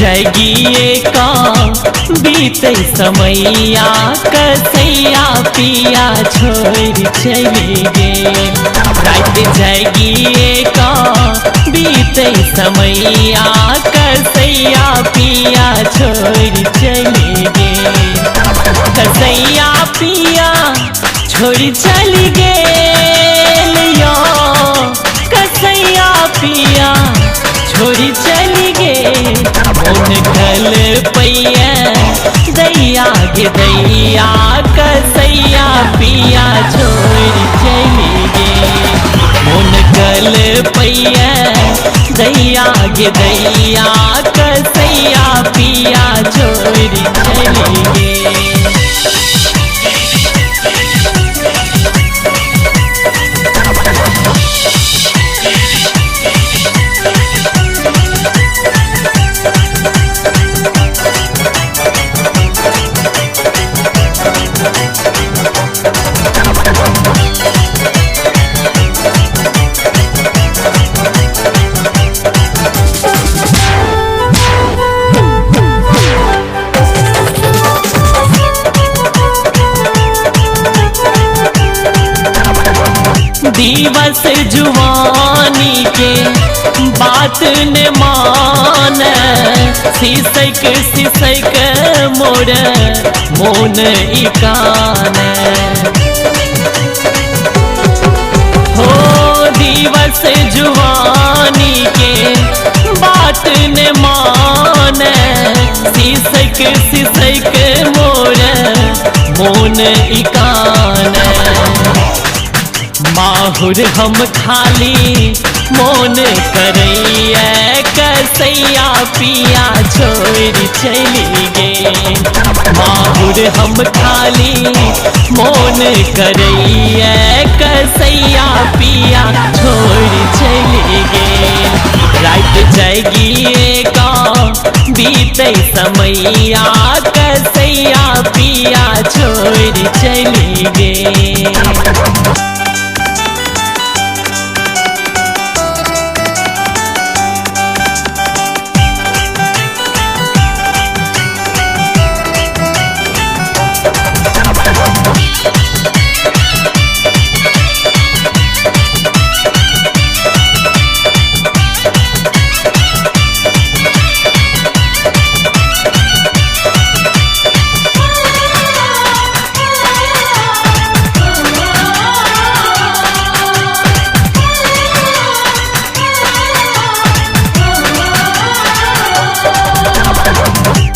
जाएगी का बीते समैया कसैया पिया छोड़ चली गे। रात जाएगी का बीते समैया कसैया पिया छोड़ चली गे। कसैया पिया छोड़ चली गे लियो, कसैया पिया छोड़ चली गे। मोन कल पैया दैया गे दैया कसैया पिया छोड़ चली गे। मोन कल पैया दैया गे दैया कसैया पिया छोड़ चली गे। दिवस जुवानी के बात न मान, सिसक सिसक मोर मोन इकान। हो दिवस जुवानी के बात न मान, सिसक सिसक मोर मोन इकान। माहुर हम खाली मोन करैया कसैया पिया छोड़ चली गे। माहुर हम खाली मोन करैया कसैया पिया छोड़ चली गे। रात जाएगी का बीते समैया कसैया पिया छोड़ चली गे।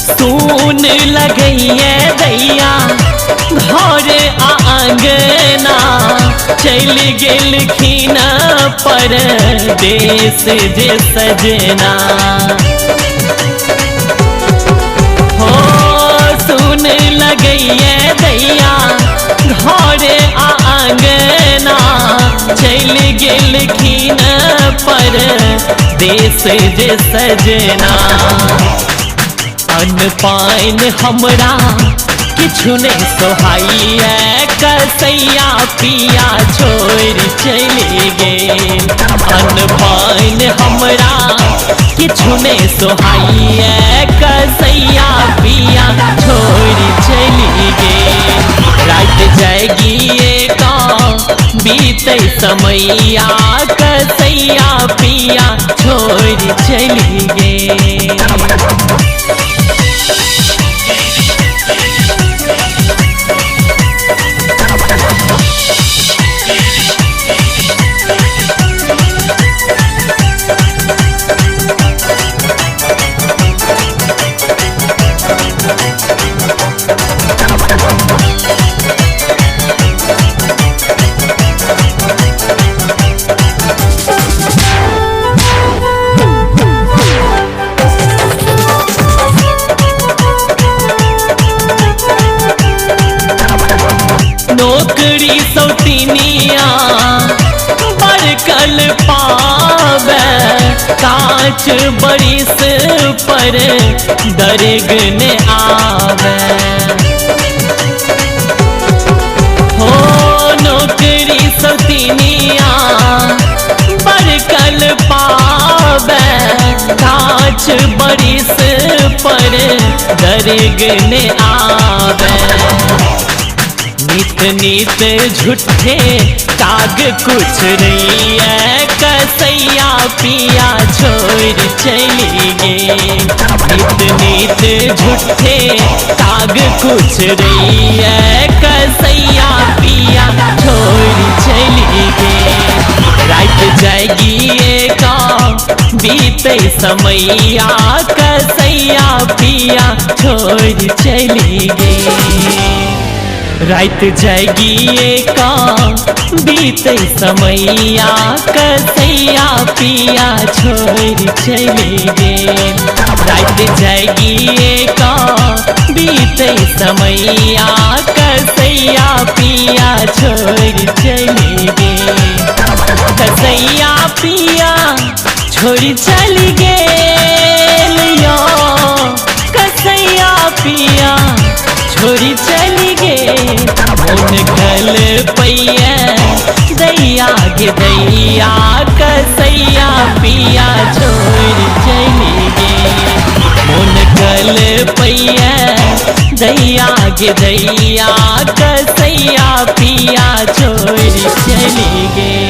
सुन लगैया दैया घर आंगना, चल गेलखिन परदेस जे सजना। हो सुन लगैया दैया घर आंगना, चल गेलखिन परदेस जे सजना। अन्न पाइन हमरा किछु ने सोहाइया कसैया पिया छोड़ चली गे। अन्न पाइन हमरा किछु ने सोहाइया कसैया पिया छोड़ चली गे। रात जाएगी का बीते समैया कसैया पिया छोड़ चली गे। नौकरी सौतीनिया बड़कल पावे, कांच बरिस पर दरग ने आवे। हो नौकरी सौतीनिया बड़कल पावे, कांच 5 बरिस पर दरगने आवे। नित नित झूठे काग कुछ रही है, कसैया पिया छोड़ चली गे। नित नित झूठे काग कुछ रही है, कसैया पिया छोड़ चली गे। रात जाएगी का बीते समैया, कसैया पिया छोड़ चली गे। रात जाएगी का बीते समैया, कसैया पिया छोड़ चली गे। रात जाएगी का बीते समैया, कसैया पिया छोड़ चली गे। कसैया पिया छोड़ चली गे, कसैया पिया छोड़ी चली गे। मोन कल पैया दैया गे दैया, कसैया पिया छोड़ चली गे। मोन कल पैया दैया गे दैया, कसैया पिया छोड़ चली गे।